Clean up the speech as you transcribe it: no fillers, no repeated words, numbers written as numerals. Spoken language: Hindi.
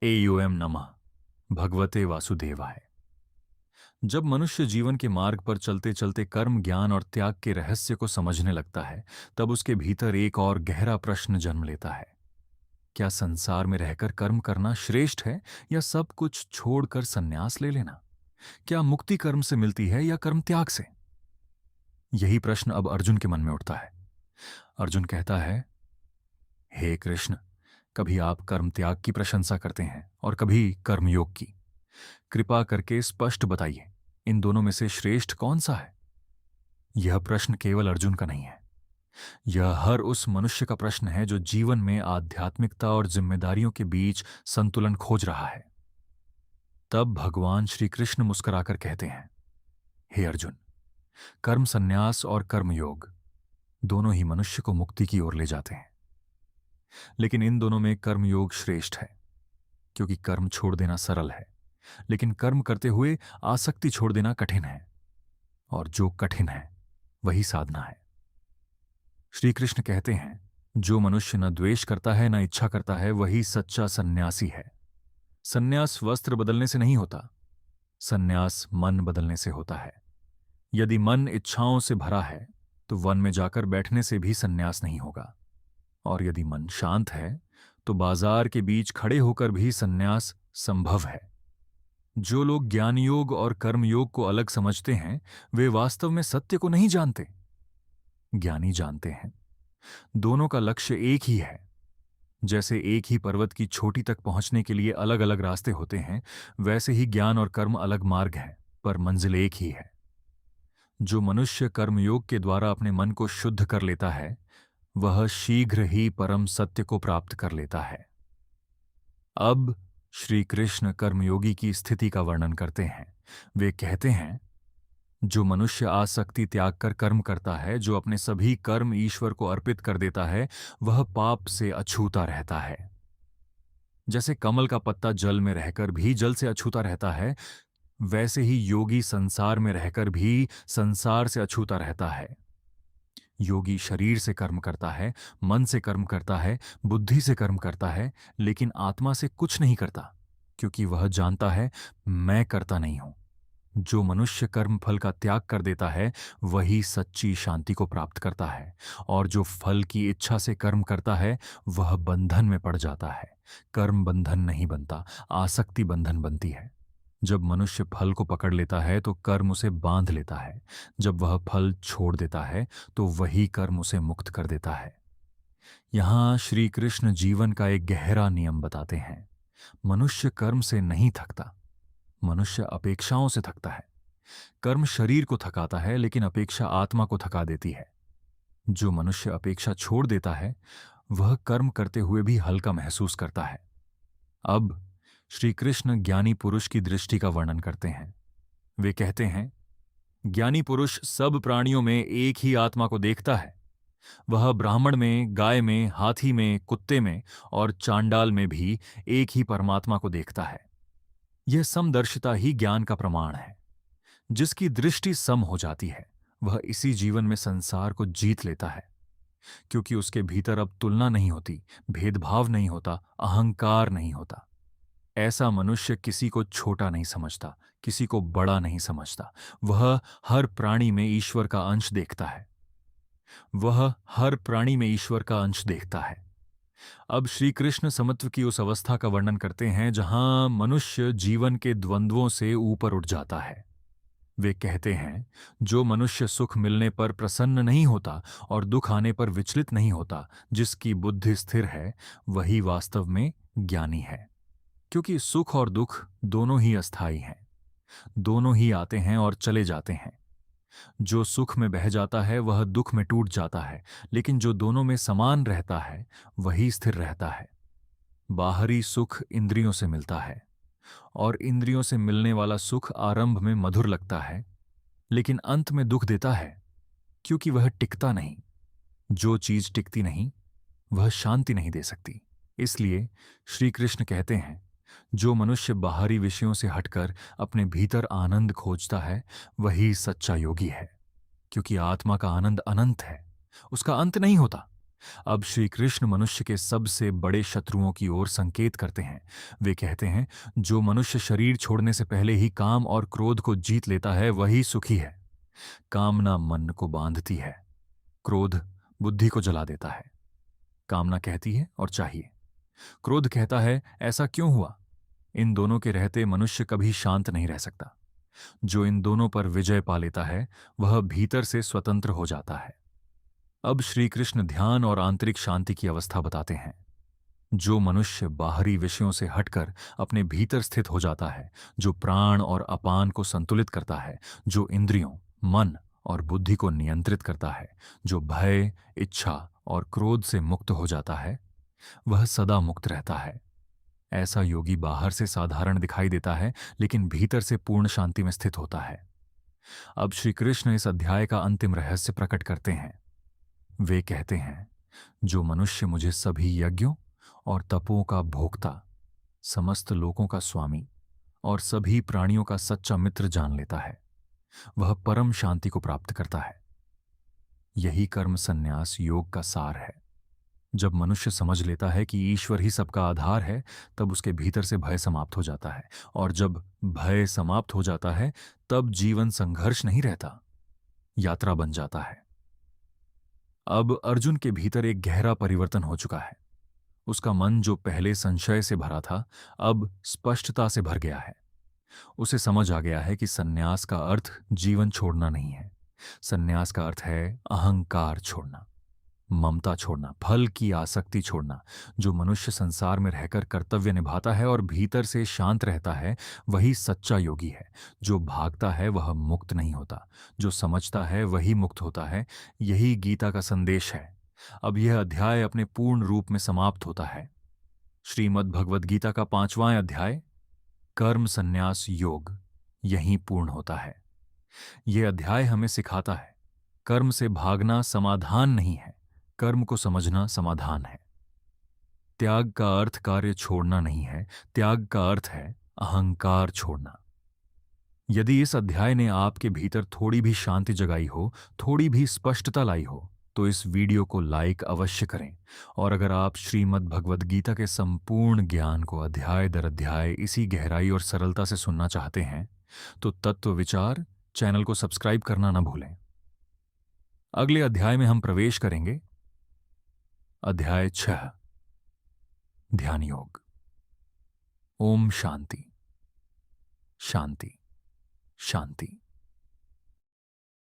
एयूएम नमः भगवते वासुदेवाय। जब मनुष्य जीवन के मार्ग पर चलते चलते कर्म, ज्ञान और त्याग के रहस्य को समझने लगता है, तब उसके भीतर एक और गहरा प्रश्न जन्म लेता है। क्या संसार में रहकर कर्म करना श्रेष्ठ है, या सब कुछ छोड़कर संन्यास ले लेना? क्या मुक्ति कर्म से मिलती है या कर्म त्याग से? यही प्रश्न अब अर्जुन के मन में उठता है। अर्जुन कहता है, हे कृष्ण, कभी आप कर्म त्याग की प्रशंसा करते हैं और कभी कर्मयोग की। कृपा करके स्पष्ट बताइए, इन दोनों में से श्रेष्ठ कौन सा है? यह प्रश्न केवल अर्जुन का नहीं है, यह हर उस मनुष्य का प्रश्न है जो जीवन में आध्यात्मिकता और जिम्मेदारियों के बीच संतुलन खोज रहा है। तब भगवान श्री कृष्ण मुस्कुराकर कहते हैं, हे अर्जुन, कर्म संन्यास और कर्मयोग दोनों ही मनुष्य को मुक्ति की ओर ले जाते हैं, लेकिन इन दोनों में कर्मयोग श्रेष्ठ है, क्योंकि कर्म छोड़ देना सरल है, लेकिन कर्म करते हुए आसक्ति छोड़ देना कठिन है, और जो कठिन है वही साधना है। श्री कृष्ण कहते हैं, जो मनुष्य न द्वेष करता है न इच्छा करता है, वही सच्चा सन्यासी है। सन्यास वस्त्र बदलने से नहीं होता, सन्यास मन बदलने से होता है। यदि मन इच्छाओं से भरा है तो वन में जाकर बैठने से भी सन्यास नहीं होगा, और यदि मन शांत है तो बाजार के बीच खड़े होकर भी सन्यास संभव है। जो लोग ज्ञान योग और कर्मयोग को अलग समझते हैं, वे वास्तव में सत्य को नहीं जानते। ज्ञानी जानते हैं दोनों का लक्ष्य एक ही है। जैसे एक ही पर्वत की चोटी तक पहुंचने के लिए अलग अलग रास्ते होते हैं, वैसे ही ज्ञान और कर्म अलग मार्ग हैं, पर मंजिल एक ही है। जो मनुष्य कर्मयोग के द्वारा अपने मन को शुद्ध कर लेता है, वह शीघ्र ही परम सत्य को प्राप्त कर लेता है। अब श्री कृष्ण कर्मयोगी की स्थिति का वर्णन करते हैं। वे कहते हैं, जो मनुष्य आसक्ति त्याग कर कर्म करता है, जो अपने सभी कर्म ईश्वर को अर्पित कर देता है, वह पाप से अछूता रहता है। जैसे कमल का पत्ता जल में रहकर भी जल से अछूता रहता है, वैसे ही योगी संसार में रहकर भी संसार से अछूता रहता है। योगी शरीर से कर्म करता है, मन से कर्म करता है, बुद्धि से कर्म करता है, लेकिन आत्मा से कुछ नहीं करता, क्योंकि वह जानता है, मैं करता नहीं हूं। जो मनुष्य कर्म फल का त्याग कर देता है, वही सच्ची शांति को प्राप्त करता है, और जो फल की इच्छा से कर्म करता है, वह बंधन में पड़ जाता है। कर्म बंधन नहीं बनता, आसक्ति बंधन बनती है। जब मनुष्य फल को पकड़ लेता है तो कर्म उसे बांध लेता है। जब वह फल छोड़ देता है तो वही कर्म उसे मुक्त कर देता है। यहां श्री कृष्ण जीवन का एक गहरा नियम बताते हैं। मनुष्य कर्म से नहीं थकता, मनुष्य अपेक्षाओं से थकता है। कर्म शरीर को थकाता है, लेकिन अपेक्षा आत्मा को थका देती है। जो मनुष्य अपेक्षा छोड़ देता है, वह कर्म करते हुए भी हल्का महसूस करता है। अब श्री कृष्ण ज्ञानी पुरुष की दृष्टि का वर्णन करते हैं। वे कहते हैं, ज्ञानी पुरुष सब प्राणियों में एक ही आत्मा को देखता है। वह ब्राह्मण में, गाय में, हाथी में, कुत्ते में और चांडाल में भी एक ही परमात्मा को देखता है। यह समदर्शिता ही ज्ञान का प्रमाण है। जिसकी दृष्टि सम हो जाती है, वह इसी जीवन में संसार को जीत लेता है, क्योंकि उसके भीतर अब तुलना नहीं होती, भेदभाव नहीं होता, अहंकार नहीं होता। ऐसा मनुष्य किसी को छोटा नहीं समझता, किसी को बड़ा नहीं समझता। वह हर प्राणी में ईश्वर का अंश देखता है। वह हर प्राणी में ईश्वर का अंश देखता है। अब श्री कृष्ण समत्व की उस अवस्था का वर्णन करते हैं जहां मनुष्य जीवन के द्वंद्वों से ऊपर उठ जाता है। वे कहते हैं, जो मनुष्य सुख मिलने पर प्रसन्न नहीं होता और दुख आने पर विचलित नहीं होता, जिसकी बुद्धि स्थिर है, वही वास्तव में ज्ञानी है। क्योंकि सुख और दुख दोनों ही अस्थायी हैं, दोनों ही आते हैं और चले जाते हैं। जो सुख में बह जाता है वह दुख में टूट जाता है, लेकिन जो दोनों में समान रहता है वही स्थिर रहता है। बाहरी सुख इंद्रियों से मिलता है, और इंद्रियों से मिलने वाला सुख आरंभ में मधुर लगता है, लेकिन अंत में दुख देता है, क्योंकि वह टिकता नहीं। जो चीज टिकती नहीं, वह शांति नहीं दे सकती। इसलिए श्री कृष्ण कहते हैं, जो मनुष्य बाहरी विषयों से हटकर अपने भीतर आनंद खोजता है, वही सच्चा योगी है। क्योंकि आत्मा का आनंद अनंत है, उसका अंत नहीं होता। अब श्री कृष्ण मनुष्य के सबसे बड़े शत्रुओं की ओर संकेत करते हैं। वे कहते हैं, जो मनुष्य शरीर छोड़ने से पहले ही काम और क्रोध को जीत लेता है वही सुखी है। कामना मन को बांधती है, क्रोध बुद्धि को जला देता है। कामना कहती है और चाहिए, क्रोध कहता है ऐसा क्यों हुआ। इन दोनों के रहते मनुष्य कभी शांत नहीं रह सकता। जो इन दोनों पर विजय पा लेता है वह भीतर से स्वतंत्र हो जाता है। अब श्री कृष्ण ध्यान और आंतरिक शांति की अवस्था बताते हैं। जो मनुष्य बाहरी विषयों से हटकर अपने भीतर स्थित हो जाता है, जो प्राण और अपान को संतुलित करता है, जो इंद्रियों, मन और बुद्धि को नियंत्रित करता है, जो भय, इच्छा और क्रोध से मुक्त हो जाता है, वह सदा मुक्त रहता है। ऐसा योगी बाहर से साधारण दिखाई देता है, लेकिन भीतर से पूर्ण शांति में स्थित होता है। अब श्री कृष्ण इस अध्याय का अंतिम रहस्य प्रकट करते हैं। वे कहते हैं, जो मनुष्य मुझे सभी यज्ञों और तपों का भोक्ता, समस्त लोकों का स्वामी और सभी प्राणियों का सच्चा मित्र जान लेता है, वह परम शांति को प्राप्त करता है। यही कर्म संन्यास योग का सार है। जब मनुष्य समझ लेता है कि ईश्वर ही सबका आधार है, तब उसके भीतर से भय समाप्त हो जाता है, और जब भय समाप्त हो जाता है तब जीवन संघर्ष नहीं रहता, यात्रा बन जाता है। अब अर्जुन के भीतर एक गहरा परिवर्तन हो चुका है। उसका मन जो पहले संशय से भरा था, अब स्पष्टता से भर गया है। उसे समझ आ गया है कि सन्यास का अर्थ जीवन छोड़ना नहीं है। सन्यास का अर्थ है अहंकार छोड़ना, ममता छोड़ना, फल की आसक्ति छोड़ना। जो मनुष्य संसार में रहकर कर्तव्य निभाता है और भीतर से शांत रहता है, वही सच्चा योगी है। जो भागता है वह मुक्त नहीं होता, जो समझता है वही मुक्त होता है। यही गीता का संदेश है। अब यह अध्याय अपने पूर्ण रूप में समाप्त होता है। श्रीमद् भगवद गीता का 5वां अध्याय, कर्म संन्यास योग, यहीं पूर्ण होता है। यह अध्याय हमें सिखाता है, कर्म से भागना समाधान नहीं है, कर्म को समझना समाधान है। त्याग का अर्थ कार्य छोड़ना नहीं है, त्याग का अर्थ है अहंकार छोड़ना। यदि इस अध्याय ने आपके भीतर थोड़ी भी शांति जगाई हो, थोड़ी भी स्पष्टता लाई हो, तो इस वीडियो को लाइक अवश्य करें। और अगर आप श्रीमद् भगवद गीता के संपूर्ण ज्ञान को अध्याय दर अध्याय इसी गहराई और सरलता से सुनना चाहते हैं, तो तत्व विचार चैनल को सब्सक्राइब करना न भूलें। अगले अध्याय में हम प्रवेश करेंगे अध्याय 6, ध्यान योग। ओम शांति शांति शांति।